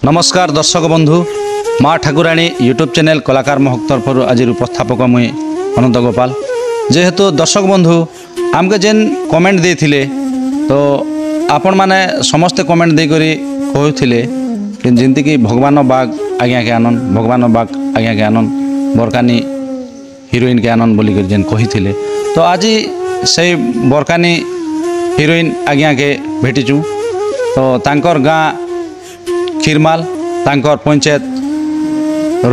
नमस्कार दर्शक बंधु माँ ठाकुराणी यूट्यूब चैनल कलाकार महक तरफ आज उपस्थापक मुई अनंत गोपाल जेहेतु दर्शक बंधु आमके जेन कमेंट देथिले तो आपण माने समस्ते कमेंट दे करी कहउथिले कि जेंति कि भगवान बाग आज्ञा के आनंद भगवान बाग आज्ञा के आनंद बरकानी हिरोइन के आनंद बोली कर जेन कहिथिले तो आज से बरकानी हिरोइन आज्ञा के भेटिचु तो तांकर गाँ खीरमाल तांकर पंचायत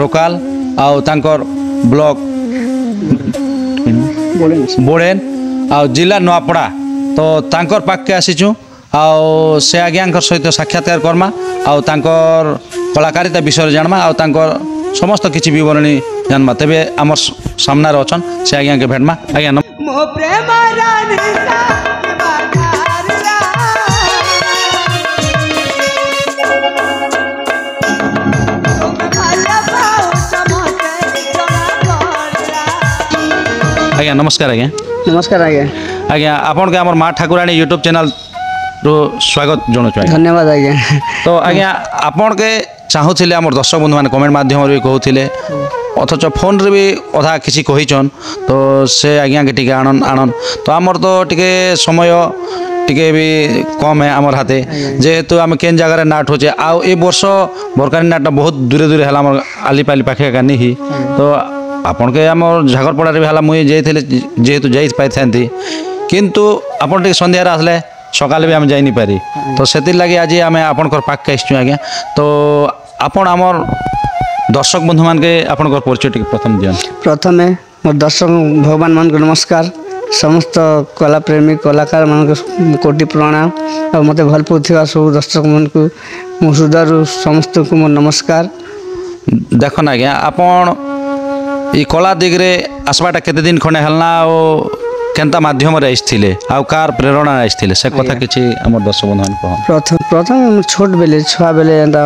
रोकाल आउ तांकर ब्लॉक बोड़ेन आउ जिला नुआपड़ा तो तांकर पाखे आसीचु आउ से आज्ञा सहित साक्षात्कार करमा आउ तांकर कलाकारिता विषय जानमा आउ तांकर समस्त किछि विवरणी जानमा तेबे आमर सामना अछन से आज्ञा के भेटमा आज्ञा मो प्रेम आज्ञा नमस्कार आज्ञा नमस्कार आज्ञा आज्ञा आपन के हमर माँ ठाकुराणी यूट्यूब चैनल रो स्वागत जनाऊँ धन्यवाद आज्ञा। तो आज्ञा आपन के चाहूले आम दर्शक बंधु मैंने कमेंट माध्यम भी कहते अथच फोन रे भी अधा किसी कहीचन तो से आज्ञा के टिके आनन आनन तो आमर तो टिके समय टिके भी कम है आमर हाथे जेहेतु आम केन जगार नाट होचे आउ ए वर्ष बरकानी नाटा बहुत दूरे दूरे है आलीपाली पाखे कानी ही तो आपन के आम झागरपड़ा भी है मुझे जाइए जेहेतु जा पाई किंतु आपन टिके संध्यार आसले सकाल भी आम जाई पारी तो से लगे आज आम आपंकर पाखे आसचु आज्ञा तो आपण आमर दर्शक बंधु मान के आपंकर परिचय टिके प्रथम दियन प्रथमे मोर दर्शक भगवान मान को नमस्कार समस्त कला प्रेमी कलाकार मान कोटि प्रणाम और मते भल पाउथिबा सब दर्शक मन को मो हृदय समस्त को मोर नमस्कार। देखन आज्ञा आपण ई कला दिगरे आसबाटा केते दिन खने हलना ओ केनता माध्यम रे आइथिले आ कार प्रेरणा आइथिले से कथा किछि हमर दर्शक बंधु मान कहन प्रथम छोट बेले छुआ बेले एंदा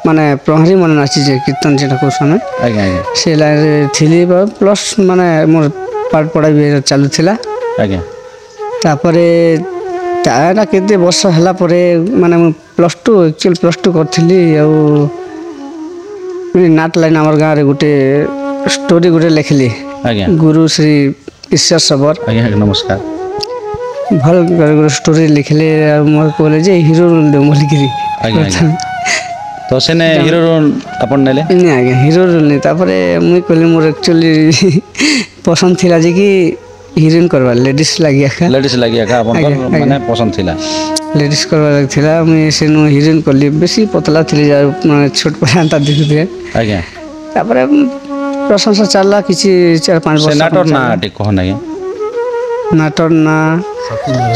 माने प्रहरी मन नाची जे कीर्तन जेटा को समय आज्ञा आज्ञा से लाइन थिली प्लस माने मोर पाठ पढ़ा भी चालू थिला आज्ञा तापरे तारा केते वर्ष हला परे माने प्लस 2 एक्चुअल प्लस 2 करथिली आ नाट लाइन हमर गाँव रे गुटे स्टोरी गुटे लिखली आज्ञा गुरु श्री ईश्वर सबर आज्ञा नमस्कार भल गुरु स्टोरी लिखले मोर कहले जे हीरो रोल दे बोलिकरी आज्ञा तो सेने हीरो रोल अपन नेले नहीं आज्ञा हीरो रोल नहीं तापरे मुई कहले मोर एक्चुअली पसंद थिला जे कि हीरोइन करवा लेडीज लागिया का अपन माने पसंद थिला लेडीज करवा थिला मुई सेनो हीरोइन करली बेसी पतला थिले जा माने छोट परांता दिखुथे आज्ञा तापरे प्रशंसा चलला किछि 4-5 वर्ष नाटर ना टिक कहन आज्ञा नाटर ना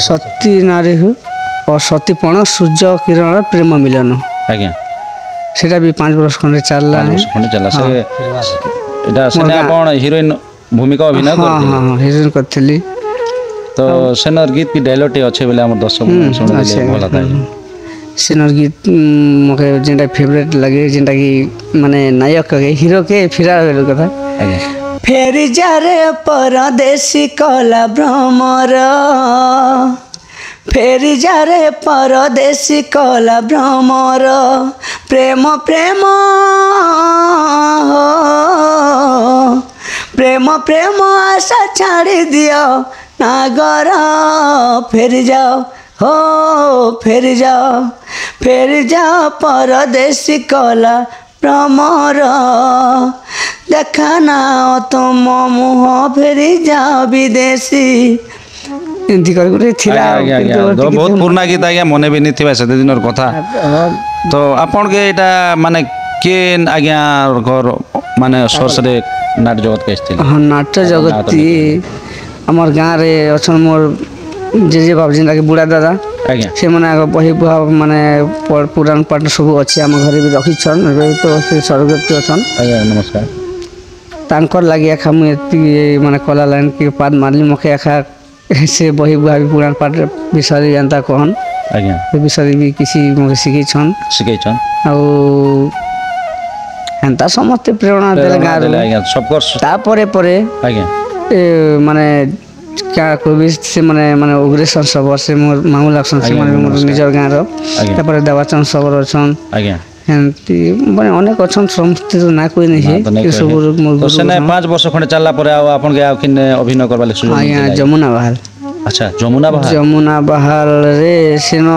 सती नारी हो और सतीपण सूर्य किरण प्रेम मिलन आज्ञा सेटा भी 5 वर्ष खंडे चलला खंडे चला से एटा सेने आपण हीरोइन भूमिका अभिनय करथि हां हीरोइन करथली तो सेनर गीत की डायलॉग अच्छे बेले हमर दर्शक सुन ले भला था सेनर गीत मके जेंटा फेवरेट लगे जेंटा कि माने नायक के हीरो के फिरा कथा आज्ञा फेरी जा रे परदेसी कला भ्रमर फेरी जा रे परदेसी कला भ्रमर प्रेम प्रेम प्रेम प्रेम आशा छाड़ी दियो नागर फेरी जाओ हो फेरी जाओ परदेसी कला भ्रमर देखना तुम मुह फेरी जाओ विदेशी एंती कर गुटे थिला तो बहुत पुराना गीत आज्ञा मने भी नहीं थिबा से दिनर कथा तो आपन के एटा माने केन आज्ञा घर माने सोर्स रे नाट जगत के स्थिति हां नाट जगत हमर गाँव रे अछन मोर जे बाबू जिंदा के बुढ़ा दादा आज्ञा से माने बही बुआ माने पुरान पाठ सब अछि हम घरे भी रखी छन तो से स्वर्गत अछन आज्ञा नमस्कार तांकर लागि आखा मु माने कला लाइन के पाद मारली मखे आखा से बही बुआ भी पुरान पाठ विषय जानता कहन आज्ञा से विषय भी किसी मके सिखै छन आ हेंता समस्त प्रेरणा देला गाँव आज्ञा सब कर तापरे परे आज्ञा माने क्या कोई से माने माने उग्रेशन सब से मोर मामूल अक्सन से माने मोर निजर गाँव रो तापर देवाचन सब अछन आज्ञा ଏମିତି ମାନେ ଅନେକ ଅଛନ୍ତି ସମସ୍ତେ ତ ନା କହି ନାହିଁ ତ ନାଇଁ ସବୁ ମୋର ତ ସେନେ 5 ବର୍ଷ ଖଣ୍ଡେ ଚାଲିଲା ପରେ ଆଉ ଆପଣକେ ଆଉ କିନେ ଅଭିନୟ କରବା ଲାଗି ସୁଯୋଗ ଆଜ୍ଞା ମିଳିଥିଲା? ଯମୁନା ବାହାଲ ଆଚ୍ଛା ଯମୁନା ବାହାର ଯମୁନା ବାହାରରେ ସେନ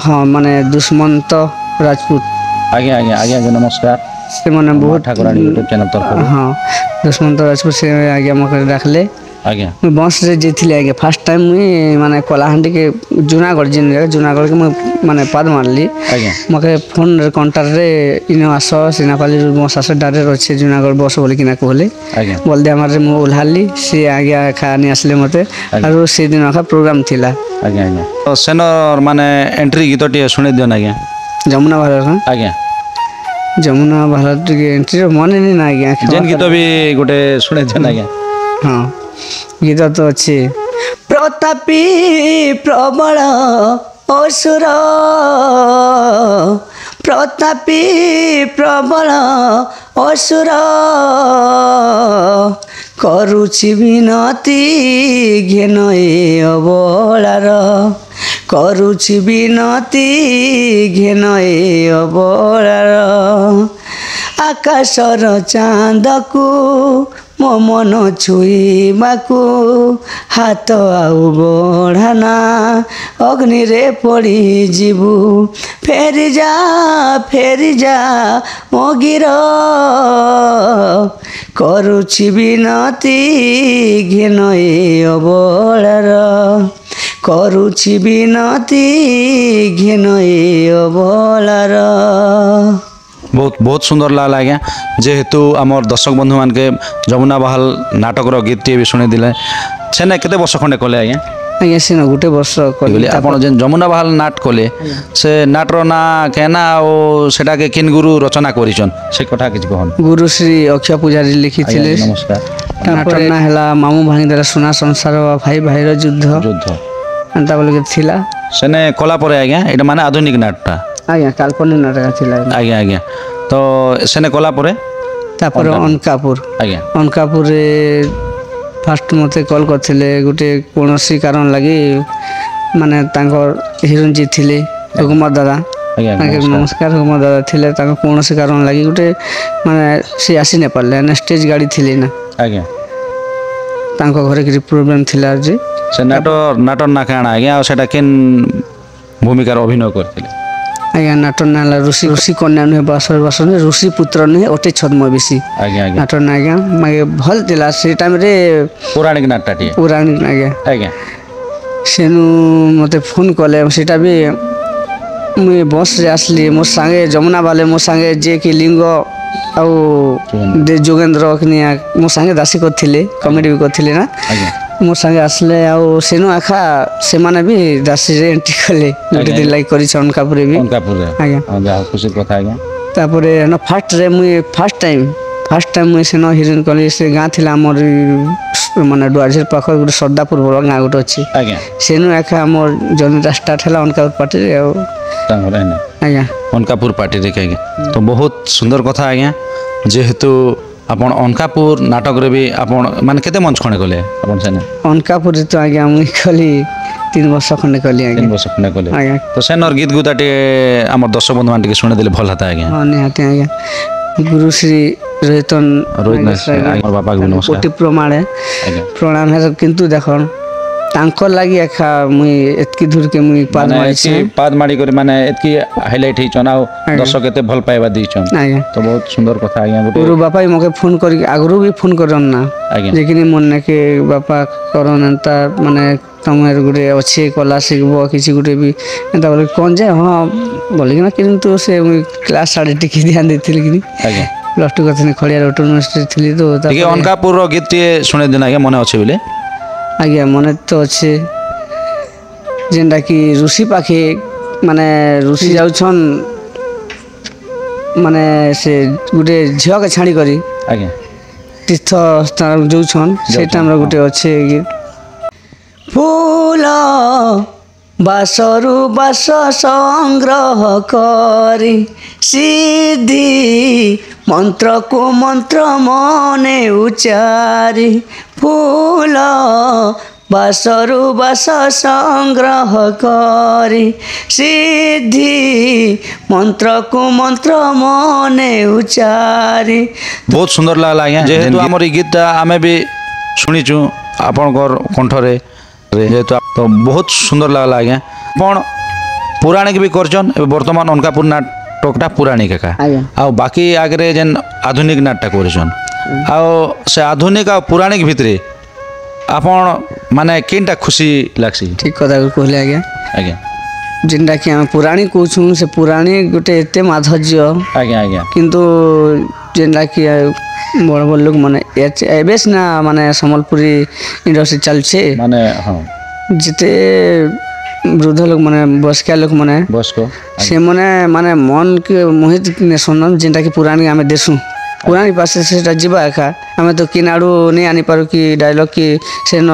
ହଁ ମାନେ ଦୁଷ୍ମନ୍ତ ରାଜପୁତ ଆଜ୍ଞା ଆଜ୍ଞା ଆଜ୍ଞା ଆଜ୍ଞା ନମସ୍କାର ସେମାନେ ମା ବହୁତ ଠାକୁରାଣୀ ୟୁଟ୍ୟୁବ ଚ୍ୟାନେଲ ତରଫରୁ ହଁ ଦୁଷ୍ମନ୍ତ ରାଜପୁତ ସେ ଆଜ୍ଞା ମୋତେ ଡାକିଲେ ଆଜ୍ଞା ମୁଇଁ ବସ୍ରେ ଯାଇଥିଲି ଆଜ୍ଞା ଫାର୍ଷ୍ଟ ଟାଇମ୍ ମୁଇଁ ମାନେ କଳାହାଣ୍ଡିକେ ଜୁନାଗଡ଼ ଜୁନାଗଡ଼କେ ମୁଇଁ ମାନେ ପାଦ ମାରିଲି ଆଜ୍ଞା ମୋତେ ଫୋନ୍ରେ କଣ୍ଟାକ୍ଟରେ ଇନ ଆସ ସିନାପାଲିରୁ ବସ୍ ଆସ ଡାଇରେକ୍ଟ ଅଛି ଜୁନାଗଡ଼ ବସ୍ ବୋଲିକିନା କହିଲେ ଆଜ୍ଞା ବଲଦିଆମାରରେ ମୁଁ ଓହ୍ଲାଲି ସିଏ ଆଜ୍ଞା ଏକା ଆନି ଆସିଲେ ମୋତେ ଆଜ୍ଞା। ଆଉ ସେଦିନ ଏକା ପ୍ରୋଗ୍ରାମ୍ ଥିଲା ଆଜ୍ଞା ଆଜ୍ଞା ତ ସେନର ମାନେ ଏଣ୍ଟ୍ରି ଗୀତ ଟିକେ ଶୁଣେଇ ଦିଅନ ଆଜ୍ଞା ଯମୁନା ଭାରତ ଆଜ୍ଞା ଯମୁନା ଭାରତ ଟିକେ ଏଣ୍ଟ୍ରିର ମନେ ନି ନା ଆଜ୍ଞା ଯେନ୍ ଗୀତ ବି ଗୋଟେ ଶୁଣେଇ ଦିଅନ ଆଜ୍ଞା ହଁ ଗୀତ ତ ଅଛି ପ୍ରତାପୀ ପ୍ରବଳ ଅସୁର ପ୍ରତାପୀ ପ୍ରବଳ ଅସୁର କରୁଛି ବିନତି ଘେନ ଏ ଅବଳାର କରୁଛି ବିନତି ଘେନ ଏ ଅବଳାର ଆକାଶର ଚାନ୍ଦକୁ ମୋ ମନ ଛୁଇଁବାକୁ ହାତ ଆଉ ବଢ଼ାନା ଅଗ୍ନିରେ ପଡ଼ିଯିବୁ ଫେରିଯା ମୋ ଗିର କରୁଛି ବିନତି ଘେନ ଏ ଅବଳାର କରୁଛି ବିନତି ଘେନ ଏ ଅବଳାର ବହୁତ ବହୁତ ସୁନ୍ଦର ଲାଗଲା ଆଜ୍ଞା ଯେହେତୁ আমার দর্শক বন্ধু মানকে যমুনা বাহাল নাটকর গীতটিଏ ବି ଶୁଣେଇଥିଲେ ସେନେ କେତେ ବର୍ଷ ଖଣ୍ଡେ କଲେ ଆଜ୍ଞା ଆଜ୍ଞା ସିନା ଗୋଟେ ବର୍ଷ କଲି କହିଲେ ଆପଣ ଯେନ୍ ଯମୁନା ବାହାଲ ନାଟ କଲେ ସେ ନାଟର ନାଁ କେନା ଆଉ ସେଟାକେ କିନ୍ ଗୁରୁ ରଚନା କରିଛନ୍ ସେ କଥା କିଛି କହନ୍ ଗୁରୁ ଶ୍ରୀ ଅକ୍ଷୟ ପୂଜାରୀ ଲିଖିଥିଲେ ଆଜ୍ଞା ନମସ୍କାର ନାଟର ନାଁ ହେଲା ମାମୁଁ ଭାଙ୍ଗିଦେଲା ସୁନା ସଂସାର ଭାଇ ଭାଇର ଯୁଦ୍ଧ ଯୁଦ୍ଧ ଏନ୍ତା ବୋଲିକି ଥିଲା ସେନେ କଲା ପରେ ଆଜ୍ଞା ଏଇଟା ମାନେ ଆଧୁନିକ ନାଟଟା ଆଜ୍ଞା କାଲ୍ପନିକ ନାଟକ ଥିଲା ଆଜ୍ଞା ଆଜ୍ଞା ତ ସେନେ କଲା ପରେ ତାପରେ ଅନକାପୁର ଆଜ୍ଞା ଅନକାପୁରରେ ଫାଷ୍ଟ ମୋତେ କଲ୍ କରିଥିଲେ ଗୋଟେ କୌଣସି କାରଣ ଲାଗି ମାନେ ତାଙ୍କର ହିରୋଇନ୍ ଯିଏ ଥିଲେ କୁମାର ଦାଦା ଆଜ୍ଞା ତାଙ୍କେ ନମସ୍କାର କୁମାର ଦାଦା ଥିଲେ ତାଙ୍କ କୌଣସି କାରଣ ଲାଗି ଗୋଟେ ମାନେ ସେ ଆସି ନାଇଁ ପାରିଲେ ନା ଷ୍ଟେଜ୍ ଗାଡ଼ି ଥିଲେ ନା ଆଜ୍ଞା ତାଙ୍କ ଘରେ କିଛି ପ୍ରୋବ୍ଲେମ୍ ଥିଲା ଯେ ସେ ନାଟର ନା କାଣା ଆଜ୍ଞା ଆଉ ସେଟା କେନ୍ ଭୂମିକାରେ ଅଭିନୟ କରିଥିଲେ ଆଜ୍ଞା ନାଟର ନାଁ ହେଲା ଋଷି କନ୍ୟା ନୁହେଁ ବାସ ନୁହେଁ ଋଷି ପୁତ୍ର ନୁହେଁ ଅଟେ ଛଦ୍ମବେଶୀ ଆଜ୍ଞା ଆଜ୍ଞା ନାଟର ନାଁ ଆଜ୍ଞା ଭଲ ଥିଲା ସେ ଟାଇମ୍ରେ ପୌରାଣିକ ନାଟଟାଟିଏ ପୌରାଣିକ ଆଜ୍ଞା ଆଜ୍ଞା ସେନୁ ମୋତେ ଫୋନ୍ କଲେ ସେଇଟା ବି ମୁଇଁ ବସ୍ରେ ଆସିଲି ମୋ ସାଙ୍ଗେ ଯମୁନା ବାଲେ ମୋ ସାଙ୍ଗେ ଯିଏକି ଲିଙ୍ଗ ଆଉ ଯୋଗେନ୍ଦ୍ର ମୋ ସାଙ୍ଗେ ଦାସୀ କରିଥିଲେ କମେଡ଼ି ବି କରିଥିଲେ ନା ଆଜ୍ଞା ମୋ ସାଙ୍ଗେ ଆସିଲେ ଆଉ ସେନୁ ଆଖା ସେମାନେ ବି ଦାସୀରେ ଏଣ୍ଟ୍ରି କଲେ ଗୋଟେ ଦିନ ଲାଗି କରିଛି ଅନକାପୁରରେ ବି ଆଜ୍ଞା ଯାହା ଖୁସି କଥା ଆଜ୍ଞା ତାପରେ ଫାର୍ଷ୍ଟରେ ମୁଇଁ ଫାର୍ଷ୍ଟ ଟାଇମ୍ ମୁଇଁ ସେନ ହିରୋଇନ୍ କଲି ସେ ଗାଁ ଥିଲା ଆମର ମାନେ ଡୁଆଝିର ପାଖରେ ଗୋଟେ ସର୍ଦାପୁର ବଡ଼ ଗାଁ ଗୋଟେ ଅଛି ଆଜ୍ଞା ସେନୁ ଏକା ଆମର ଜର୍ଣ୍ଣିଟା ଷ୍ଟାର୍ଟ ହେଲା ଅନକାପୁର ପାର୍ଟିରେ ଆଉ ତାଙ୍କର ଆଜ୍ଞା ଅନକାପୁର ପାର୍ଟିରେ ଆଜ୍ଞା ତ ବହୁତ ସୁନ୍ଦର କଥା ଆଜ୍ଞା ଯେହେତୁ ଆପଣ ଅନକାପୁର ନାଟକରେ ବି ଆପଣ ମାନେ କେତେ ମଞ୍ଚ ଖଣ୍ଡେ କଲେ ଆପଣ ସେନେ ଅନକାପୁରରେ ତ ଆଜ୍ଞା ମୁଇଁ କଲି 3 ବର୍ଷ ଖଣ୍ଡେ କଲି ଆଜ୍ଞା 3 ବର୍ଷ ଖଣ୍ଡେ କଲେ ଆଜ୍ଞା ତ ସେନର ଗୀତ ଗୁତା ଟିକେ ଆମର ଦର୍ଶକ ବନ୍ଧୁ ମାନେ ଟିକେ ଶୁଣେଇଦେଲେ ଭଲ ହେତା ଆଜ୍ଞା ହଁ ନିହାତି ଆଜ୍ଞା ଗୁରୁଶ୍ରୀ ରୋହିତ ବାପାକୁ ବି ନମସ୍କାର କୋଟି ପ୍ରମାଣେ ଆଜ୍ଞା ପ୍ରଣାମ ହେ କିନ୍ତୁ ଦେଖନ୍ ତାଙ୍କର ଲାଗି ଏକା ମୁଇଁ ଏତ୍କି ଦୂରକେ ମୁଇଁ ପାଦ ମାନେ ମାରିଛେ ଏତ୍କି ପାଦ ମାଡ଼ି କରି ମାନେ ଏତ୍କି ହାଇଲାଇଟ୍ ହେଇଛନ୍ ଆଉ ଦର୍ଶକ ଏତେ ଭଲ ପାଇବା ଦେଇଛନ୍ ଆଜ୍ଞା ତ ବହୁତ ସୁନ୍ଦର କଥା ଆଜ୍ଞା ଗୋଟେ ଗୁରୁ ବାପା ବି ମୋତେ ଫୋନ୍ କରିକି ଆଗରୁ ବି ଫୋନ୍ କରନ୍ ନା ଆଜ୍ଞା ଯେକିନି ମନେ କି ବାପା କରନ୍ ଏନ୍ତା ମାନେ ତମର ଗୋଟେ ଅଛି କଲା ଶିଖବ କିଛି ଗୋଟେ ବି ଏନ୍ତା ବୋଲେ କ'ଣ ଯେ ହଁ ବୋଲିକିନା କିନ୍ତୁ ସେ ମୁଇଁ କ୍ଲାସ୍ ଆଡ଼େ ଟିକେ ଧ୍ୟାନ ଦେଇଥିଲି କିନି ଆଜ୍ଞା ପ୍ଲସ୍ ଟୁ କରିଥିଲି ଖଡ଼ିଆର ଅଟୋନୋମସରେ ଥିଲି ତ ଟିକେ ଅନକାପୁରର ଗୀତଟିଏ ଶୁଣେଇ ଦିନ ଆଜ୍ଞା ମନେ ଅଛି ବୋଲେ ଆଜ୍ଞା ମନେ ତ ଅଛି ଯେନ୍ଟାକି ଋଷି ପାଖେ ମାନେ ଋଷି ଯାଉଛନ୍ ମାନେ ସେ ଗୋଟେ ଝିଅକେ ଛାଡ଼ି କରି ଆଜ୍ଞା ତୀର୍ଥ ସ୍ଥାନ ଯାଉଛନ୍ ସେଇ ଟାଇମ୍ର ଗୋଟେ ଅଛି ଫୁଲ ବାସରୁ ବାସ ସଂଗ୍ରହ କରି ସିଦ୍ଧି ମନ୍ତ୍ରକୁ ମନ୍ତ୍ର ମନେ ଉଚାରି ଫୁଲ ବାସରୁ ବାସ ସଂଗ୍ରହ କରି ସିଦ୍ଧି ମନ୍ତ୍ରକୁ ମନ୍ତ୍ର ମନେ ଉଚାରି। ବହୁତ ସୁନ୍ଦର ଲାଗଲା ଆଜ୍ଞା ଯେହେତୁ ଆମର ଏଇ ଗୀତଟା ଆମେ ବି ଶୁଣିଛୁ ଆପଣଙ୍କର କଣ୍ଠରେ ଯେହେତୁ ତ ବହୁତ ସୁନ୍ଦର ଲାଗଲା ଆଜ୍ଞା। ଆପଣ ପୌରାଣିକ ବି କରିଛନ୍ ଏବେ ବର୍ତ୍ତମାନ ଅନକାପୁର ନାଟକଟା ପୌରାଣିକ ଏକା ଆଜ୍ଞା। ଆଉ ବାକି ଆଗରେ ଯେନ୍ ଆଧୁନିକ ନାଟଟା କରିଛନ୍ ଆଉ ସେ ଆଧୁନିକ ଆଉ ପୌରାଣିକ ଭିତରେ ଆପଣ ମାନେ କେନ୍ଟା ଖୁସି ଲାଗ୍ସି? ଠିକ୍ କଥା କହିଲେ ଆଜ୍ଞା। ଆଜ୍ଞା ଯେନ୍ଟାକି ଆମେ ପୁରାଣୀ କହୁଛୁଁ ସେ ପୁରାଣୀ ଗୋଟେ ଏତେ ମାଧୁର୍ଯ୍ୟ ଆଜ୍ଞା ଆଜ୍ଞା କିନ୍ତୁ ଯେନ୍ଟାକି ବଡ଼ ବଡ଼ ଲୋକମାନେ ଏବେ ସିନା ମାନେ ସମ୍ବଲପୁରୀ ଇଣ୍ଡଷ୍ଟ୍ରି ଚାଲିଛେ ମାନେ ହଁ ଯେତେ ବୃଦ୍ଧ ଲୋକମାନେ ବୟସ୍କିଆ ଲୋକମାନେ ବୟସ୍କ ସେମାନେ ମାନେ ମନକେ ମୋହିତ ନେସନ୍ ଯେନ୍ଟାକି ପୁରାଣୀ ଆମେ ଦେସୁଁ ପୁରାଣୀ ପାଶେ ସେଟା ଯିବା ଏକା ଆମେ ତ କିନ୍ ଆଡ଼ୁ ନେଇ ଆନିପାରୁ କି ଡାଇଲଗ୍ କି ସେନ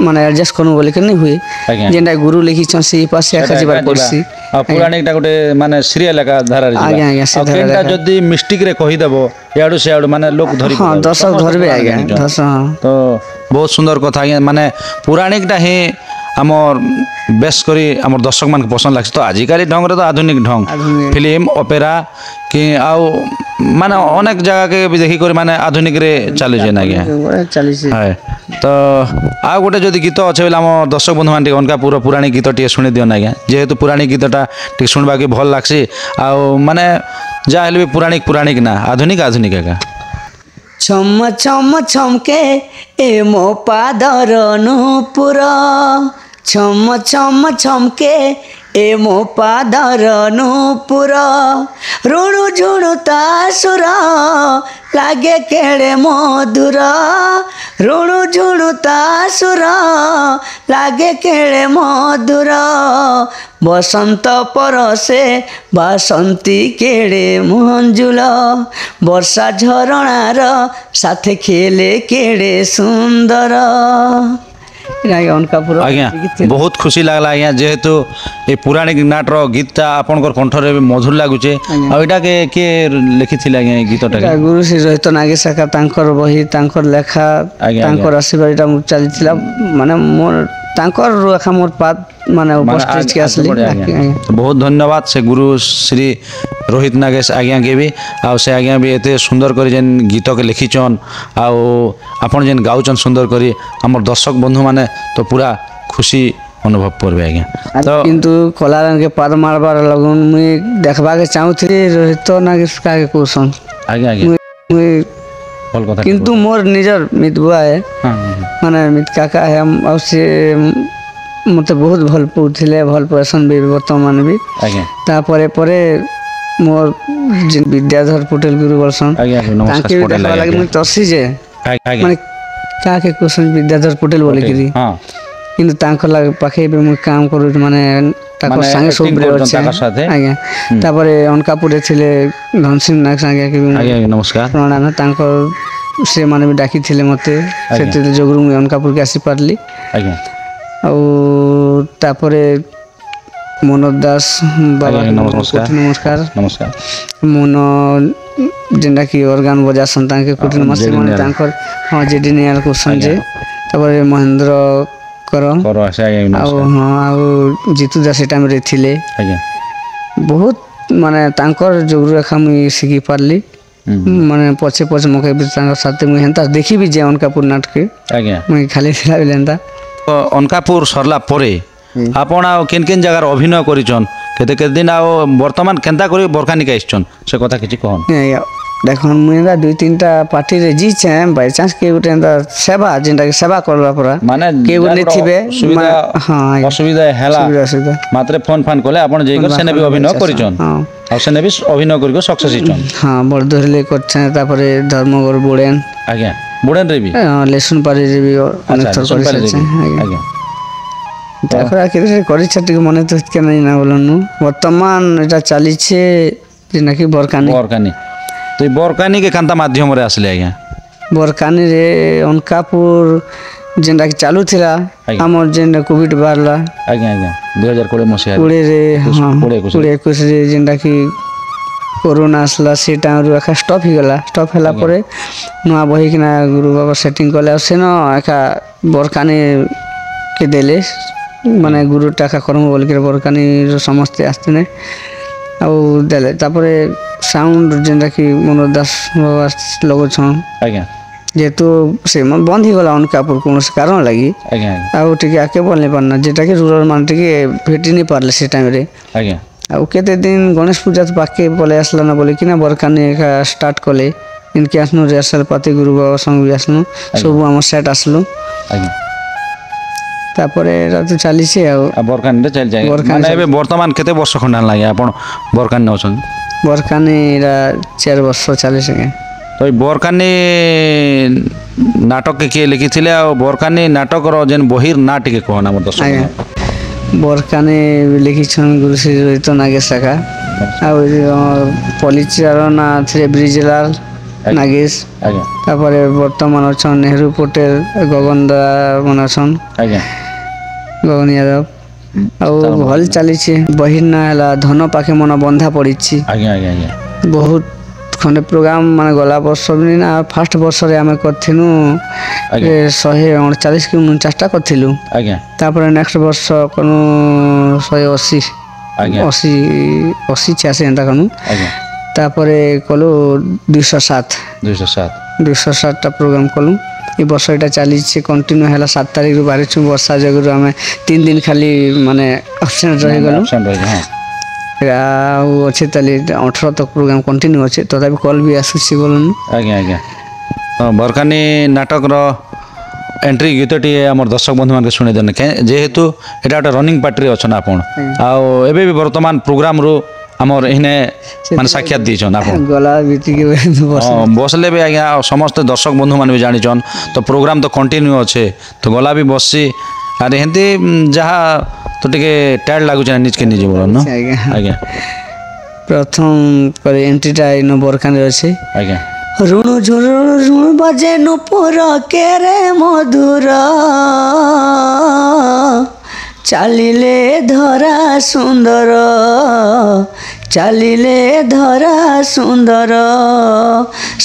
ମାନେ ଆଡ଼ଜଷ୍ଟ କରୁ ବୋଲିକି ନି ହୁଏ ଆଜ୍ଞା। ଯେନ୍ଟା ଗୁରୁ ଲେଖିଛନ୍ ସେଇ ପାଶେ ଏକା ଯିବାର ପଡ଼ସି। ଆଉ ପୌରାଣିକଟା ଗୋଟେ ମାନେ ସିରିଏଲ ଏକା ଧାରାରେ ଯିବା। ଆଜ୍ଞା ଆଜ୍ଞା ସେ ଆଉ କେନ୍ଟା ଧାରାରେ ଯଦି ମିଷ୍ଟିକରେ କହିଦେବ ଇଆଡ଼ୁ ସିଆଡ଼ୁ ମାନେ ଲୋକ ଧରି ହଁ ପକାଇବେ। ଦର୍ଶକ ସମସ୍ତେ ଧରିବେ ପୁରାଣିକ ଆଜ୍ଞା ଜାଣିଛନ୍। ଦର୍ଶକ ତ ବହୁତ ସୁନ୍ଦର କଥା ଆଜ୍ଞା ମାନେ ପୌରାଣିକଟା ହିଁ ଆମର ବେଶ କରି ଆମର ଦର୍ଶକ ମାନଙ୍କୁ ପସନ୍ଦ ଲାଗ୍ସି। ତ ଆଜିକାଲି ଢଙ୍ଗରେ ତ ଆଧୁନିକ ଢଙ୍ଗ ଆଧୁନିକ। ଫିଲ୍ମ ଅପେରା କି ଆଉ ମାନେ ଅନେକ ଜାଗାକେ ବି ଦେଖିକରି ମାନେ ଆଧୁନିକରେ ଚାଲୁଛେନ୍ ଆଜ୍ଞା ଚାଲିଛି। ହାଏ ତ ଆଉ ଗୋଟେ ଯଦି ଗୀତ ଅଛେ ବୋଲେ ଆମ ଦର୍ଶକ ବନ୍ଧୁମାନେ ଟିକେ ଅନକାପୁର ପୁରାଣିକ ଗୀତ ଟିକେ ଶୁଣି ଦିଅନ୍ ଆଜ୍ଞା ଯେହେତୁ ପୁରାଣିକ ଗୀତଟା ଟିକେ ଶୁଣିବାକେ ଭଲ ଲାଗ୍ସି ଆଉ ମାନେ ଯାହା ହେଲେ ବି ପୁରାଣିକ ନା ଆଧୁନିକ ଏକା। ଛମ ଛମ ଛମକେ ଏ ମୋ ପାଦର ନୂପୁର ଛମ ଛମ ଛମକେ ଏ ମୋ ପାଦର ନୂପୁର ଋଣୁ ଝୁଣୁ ତା ସୁର ଲାଗେ କେଡ଼େ ମଧୁର ଋଣୁ ଝୁଣୁ ତା ସୁର ଲାଗେ କେଡ଼େ ମଧୁର ବସନ୍ତ ପରସେ ବାସନ୍ତୀ କେଡ଼େ ମଞ୍ଜୁଳ ବର୍ଷା ଝରଣାର ସାଥେ ଖେଳେ କେଡ଼େ ସୁନ୍ଦର। ଅନକାପୁର ଆଜ୍ଞା ବହୁତ ଖୁସି ଲାଗଲା ଆଜ୍ଞା ଯେହେତୁ ଏ ପୌରାଣିକ ନାଟର ଗୀତଟା ଆପଣଙ୍କର କଣ୍ଠରେ ବି ମଧୁର ଲାଗୁଛେ ଆଉ ଏଇଟାକେ କିଏ ଲେଖିଥିଲେ ଆଜ୍ଞା ଏ ଗୀତଟାକେ? ଗୁରୁ ଶ୍ରୀ ରୋହିତ ନାଗେଶାଖା ତାଙ୍କର ବହି ତାଙ୍କର ଲେଖା ଆଜ୍ଞା, ତାଙ୍କର ଆଶୀର୍ବାଦ ଏଇଟା ମୁଁ ଚାଲିଥିଲା ମାନେ ମୋର ତାଙ୍କର ଏକା ମୋର ପାଦ ମାନେ ଉପସ୍ଥିତ ଆସିଲି। ବହୁତ ଧନ୍ୟବାଦ ସେ ଗୁରୁ ଶ୍ରୀ ରୋହିତ ନାଗେଶ ଆଜ୍ଞାକେ ବି ଆଉ ସେ ଆଜ୍ଞା ବି ଏତେ ସୁନ୍ଦର କରି ଯେନ୍ ଗୀତକେ ଲେଖିଛନ୍ ଆଉ ଆପଣ ଯେନ୍ ଗାଉଛନ୍ ସୁନ୍ଦର କରି ଆମର ଦର୍ଶକ ବନ୍ଧୁମାନେ ତ ପୁରା ଖୁସି ଅନୁଭବ କରବେ ଆଜ୍ଞା। ତ କିନ୍ତୁ କଲାରଙ୍କେ ପାଦ ମାରବାର ଲଗୁନ ମୁଇଁ ଦେଖବାକେ ଚାହୁଁଥିଲି ରୋହିତ ନାଗେଶ କାକେ କହୁସନ୍ ଆଜ୍ଞା ଆଜ୍ଞା ମୁଇଁ ଭଲ କଥା କିନ୍ତୁ ମୋର ନିଜର ମିତ ବୁଆ ମାନେ ମିତ କାକା ହେ ଆଉ ସେ ମୋତେ ବହୁତ ଭଲ ପାଉଥିଲେ ଭଲ ପାଉସନ୍ ବି ବର୍ତ୍ତମାନ ବି ଆଜ୍ଞା ତାପରେ ପରେ ମୋର ଯେନ୍ ବିଦ୍ୟାଧର ପଟେଲ ଗୁରୁ ବଲସନ୍ ଆଜ୍ଞା ନମସ୍କାର ତାଙ୍କେ ବି ଦେଖବା ଲାଗି ମୁଇଁ ତର୍ସି ଯେ ମାନେ କାକେ କହୁସନ୍ ବିଦ୍ୟାଧର ପଟେଲ ବୋଲିକିରି ହଁ କିନ୍ତୁ ତାଙ୍କର ଲାଗି ପାଖେ ବି ମୁଇଁ କାମ କରୁଛି ମାନେ ତାଙ୍କ ସାଙ୍ଗେ ସବୁବେଳେ ଅଛେ ଆଜ୍ଞା। ତାପରେ ଅନକାପୁରରେ ଥିଲେ ଧନସିଂ ନାୟକ ସାଙ୍ଗେ ଆଜ୍ଞା ନମସ୍କାର ପ୍ରଣାମ ତାଙ୍କର ସେମାନେ ବି ଡାକିଥିଲେ ମୋତେ ସେଥି ଯୋଗୁଁ ମୁଇଁ ଅନକାପୁରକେ ଆସିପାରିଲି ଆଜ୍ଞା। ଆଉ ତାପରେ ମନୋଜ ଦାସ ବାବା ନମସ୍କାର ନମସ୍କାର ମନ ଯେନ୍ଟାକି ଅର୍ଗାନ ବଜାସନ୍ ତାଙ୍କେ କୁଟି ନମସ୍କାର ମାନେ ତାଙ୍କର ହଁ ଜେଡି ନିଆଲ କୁସନ୍ ଯେ ତାପରେ ମହେନ୍ଦ୍ର କର ଆଉ ହଁ ଆଉ ଜିତୁ ଦାସ ସେ ଟାଇମ୍ରେ ଥିଲେ ଆଜ୍ଞା ବହୁତ ମାନେ ତାଙ୍କର ଯୋଗୁଁ ଏକା ମୁଇଁ ଶିଖି ପାରିଲି ମାନେ ପଛେ ପଛେ ମକେ ବି ତାଙ୍କ ସାଥେ ମୁଇଁ ହେନ୍ତା ଦେଖିବି ଯେ ଅନକାପୁର ନାଟକେ ଆଜ୍ଞା ମୁଇଁ ଖାଲି ଥିଲା ବେଲେ ହେନ୍ତା ଅନକାପୁର ସରିଲା ପରେ ଆପଣ ଆଉ କେନ୍ କେନ୍ ଜାଗାରେ ଅଭିନୟ କରିଛନ୍ କେତେ କେତେ ଦିନ ଆଉ ବର୍ତ୍ତମାନ କେନ୍ତା କରି ବରକାନିକା ଆସିଛନ୍ ସେ କଥା କିଛି କହନ୍? ଦେଖନ୍ ମୁଇଁ ଏନ୍ତା ଦୁଇ ତିନିଟା ପାର୍ଟିରେ ଜିଛେ ବାଇଚାନ୍ସ କିଏ ଗୋଟେ ଏନ୍ତା ସେବା ଯେନ୍ଟାକି ସେବା କରବା ପରା ମାନେ କିଏ ଗୋଟେ ଥିବେ ହଁ ଅସୁବିଧା ହେଲା ମାତ୍ର ଫୋନ୍ ଫାନ୍ କଲେ ଆପଣ ଯାଇକରି ସେନେ ବି ଅଭିନୟ କରିଛନ୍ ଆଉ ସେନେ ବି ଅଭିନୟ କରିକି ସକ୍ସେସ୍ ହେଇଛନ୍? ହଁ ବଡ଼ଧରିଲେ କରିଛେ ତାପରେ ଧର୍ମଗଡ଼ ବୋଡ଼େନ୍ ଆଜ୍ଞା ବୋଡ଼େନ୍ରେ ବି ଲେସୁନ ପାରିରେ ବି ଅନେକ ଥର କରିସାରିଛେ ଆଜ୍ଞା ତାପରେ କେତେ କରିଛେ ଟିକେ ମନେ ତ କେ ନାଇଁ ନା ବୋଲନୁ ବର୍ତ୍ତମାନ ଏଇଟା ଚାଲିଛେ ଯେନ୍ଟାକି ବରକାନି ତ ବରକାନିକେ କାନ୍ତା ମାଧ୍ୟମରେ ଆସିଲେ ଆଜ୍ଞା? ବରକାନିରେ ଅନକାପୁର ଯେନ୍ଟାକି ଚାଲୁଥିଲା ଆମର ଯେନ୍ କୋଭିଡ଼ ବାହାରିଲା ଆଜ୍ଞା ଆଜ୍ଞା 2020 ମସିହା 2020ରେ ହଁ 2021ରେ ଯେନ୍ଟାକି कोरोना आसला से टाइम एका स्टॉप ही गला स्टॉप हैला परे नुआ बही किना गुरु बाबा सेटिंग कले सेन एका बरकानी के देले माने गुरु टाका करम बोल के बरकानी समस्त आस्ते आ देले तापरे साउंड जेंदा कि मनोज दास बाबा लोग छन आज्ञा जेहेतु से बंद ही गला उनका पर कौन कारण लगी आज्ञा आउ टिके आके बोलने पारना जेटा कि रूरल मान टिके भेटी नहीं पारले से टाइम रे आज्ञा आउ केते दिन गणेश पूजा तो पाके बोले आसला ना बोले कि ना बरकानी का स्टार्ट कले इनके आसनु रिहर्सल पाते गुरु बाबा संग भी आसनु सब हम सेट आसलु आज्ञा तापरे रात चली से आ बरकानी रे चल जाए माने एबे वर्तमान केते वर्ष खंडान लागे आपण बरकानी नछन बरकानी रा 4 वर्ष चली से तो बरकानी नाटक के किए लिखिथिले आ बरकानी नाटक रो जेन बहिर ना टिके कहना हमर दर्शक बरकानी लिखी छन गुरु श्री रोहित नागेशका आ पलिचार ना थे ब्रिजलाल नागेश आज्ञा तापरे वर्तमान अछन नेहरू पटेल गगन दा मन अछन आज्ञा गगन यादव आ भल चली बहिर ना हला धन पाखे मन बंधा पड़ी आज्ञा आज्ञा आज्ञा बहुत खंडे प्रोग्राम माने गला वर्ष भी ना फास्ट वर्ष रे आमे करथिनु 139 कि 49टा करथिलु आज्ञा तापर नेक्स्ट वर्ष कनु 180 आज्ञा 80 86 एंता कनु आज्ञा तापरे कलु 207 टा प्रोग्राम कलु ई वर्ष एटा चली कंटिन्यू हैला 7 तारिख रु बारे छु वर्षा जगरु आमे 3 दिन खाली माने एब्सेंट रहि गलु अच्छे ताली 18 तक प्रोग्राम कंटिन्यू अच्छे तथापि कॉल भी आसुची बोलन आज्ञा आज्ञा बरकानी नाटक रो एंट्री गीतटी आमर दर्शक बंधु मान शुणी देने जेहेतु एटा गोटे रनिंग पार्टी अच्छन आपण आबे भी वर्तमान प्रोग्राम रू आमर इने मान साक्षात दीछन आपण गला बीती के बसले भी आज्ञा समस्त दर्शक बंधु मान भी जानिछन तो प्रोग्राम तो कंटिन्यू अच्छे तो गला भी बससी अरे हेंती जहा तो टिके टायर्ड लागु निज के निजे बोलन आज्ञा प्रथम पर एंट्रीटा इन बरकानी अच्छे आज्ञा ऋणु झुणु ऋणु बजे नुपुर के रे मधुर चालिले धरा सुंदर चालिले धरा सुंदर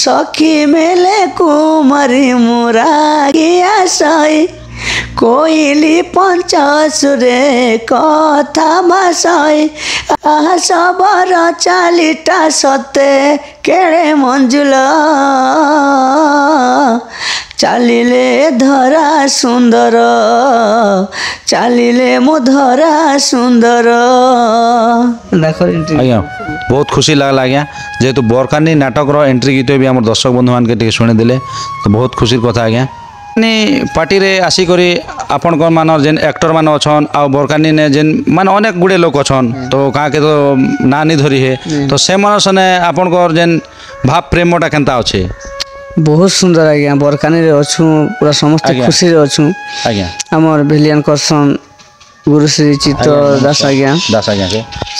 सखी मेले कुमारी मुरा किया सई कोइली पंचसुरे कथा भाषाई सबरा चालीटा सते केड़े मंजुल चालिले धरा सुंदर चालिले मु धरा सुंदर आज्ञा बहुत खुशी लगला आज्ञा जेहेतु बरकानी नाटक रो एंट्री गीत भी आम दर्शक बंधु मान के शुणी देले तो बहुत खुशी कथा आज्ञा पार्टी रे आसी करी आपण को मान जेन एक्टर मान अछन आ बरकानी ने जेन मान अनेक गुडे लोक अछन तो का के तो ना नि धरी है तो से मन सने आपण को जेन भाव प्रेमटा केनता अछि बहुत सुंदर आज्ञा बरकानी रे अछु पूरा समस्त खुशी रे अछु आज्ञा हमर भेलियन करसन गुरु श्री चित्त दास आज्ञा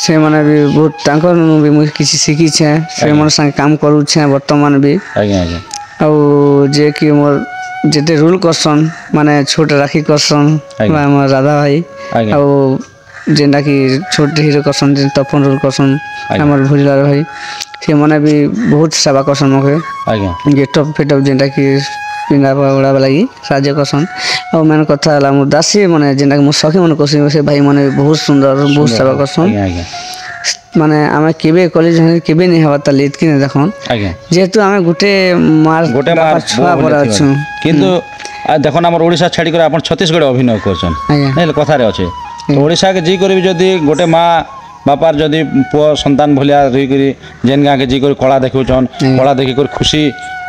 से माने भी बहुत तांकर भी मुझे किसी सीखी छे से मन संग काम करू छे वर्तमान भी आज्ञा आज्ञा आ जे कि मोर जेते रूल करसन माने छोट राखी करसन हमर राधा भाई आ जेंडा कि छोट हीरो करसन जे तपन रूल करसन हमर भुजलाल भाई से माने भी बहुत सेवा करसन मके आज्ञा गेटअप फेटअप जेंडा कि पिंगा पगड़ा लगी साहाଯ୍य करसन और मैंने कथा हला मोर दासी माने जेंडा कि मोर सखी मन करसन से भाई माने बहुत सुंदर बहुत सेवा करसन आज्ञा माने आमे केबे कॉलेज केबे नहीं हवा ताले इतकी ने देखन आज्ञा जेतु आमे गुटे मार छुआ पर अछु किंतु देखन हमर ओडिसा छाडी कर आपण छत्तीसगढ़ अभिनय करछन नै कथा रे अछि तो ओडिसा के जी करी जदी गोटे माँ बापार जदि पुओ संतान भलिया रही करी जेन गाँ के जी कर कला देखुछन कला देखि कर खुशी